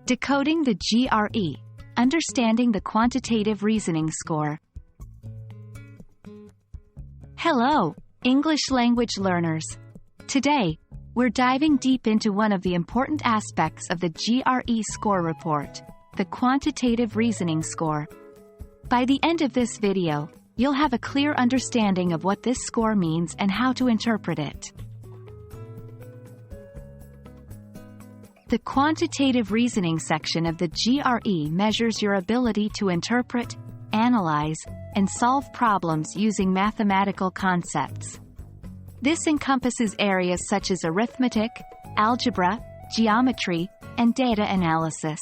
Decoding the GRE, Understanding the Quantitative Reasoning Score. Hello, English language learners. Today, we're diving deep into one of the important aspects of the GRE score report, the Quantitative Reasoning Score. By the end of this video, you'll have a clear understanding of what this score means and how to interpret it. The quantitative reasoning section of the GRE measures your ability to interpret, analyze, and solve problems using mathematical concepts. This encompasses areas such as arithmetic, algebra, geometry, and data analysis.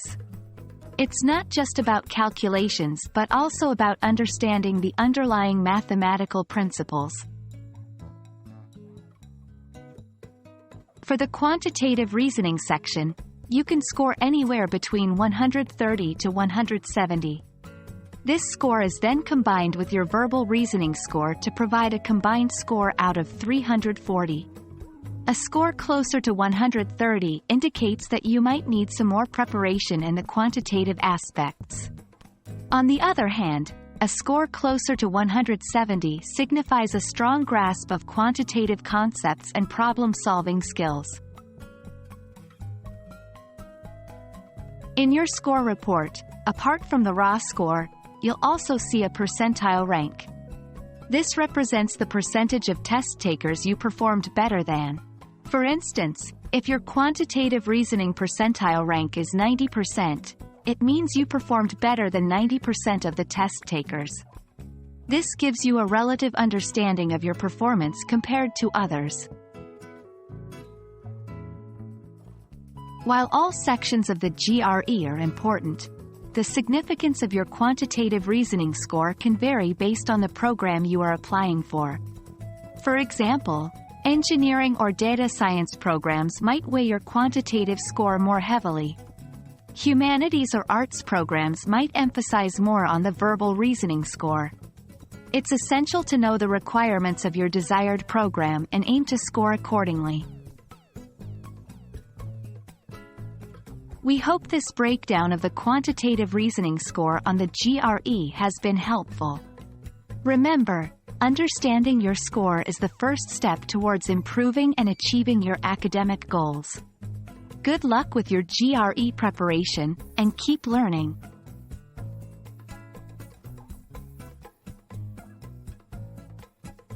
It's not just about calculations but also about understanding the underlying mathematical principles. For the quantitative reasoning section, you can score anywhere between 130 to 170. This score is then combined with your verbal reasoning score to provide a combined score out of 340. A score closer to 130 indicates that you might need some more preparation in the quantitative aspects. On the other hand, a score closer to 170 signifies a strong grasp of quantitative concepts and problem-solving skills. In your score report, apart from the raw score, you'll also see a percentile rank. This represents the percentage of test takers you performed better than. For instance, if your quantitative reasoning percentile rank is 90%, it means you performed better than 90% of the test takers. This gives you a relative understanding of your performance compared to others. While all sections of the GRE are important, the significance of your quantitative reasoning score can vary based on the program you are applying for. For example, engineering or data science programs might weigh your quantitative score more heavily. Humanities or arts programs might emphasize more on the verbal reasoning score. It's essential to know the requirements of your desired program and aim to score accordingly. We hope this breakdown of the quantitative reasoning score on the GRE has been helpful. Remember, understanding your score is the first step towards improving and achieving your academic goals. Good luck with your GRE preparation, and keep learning.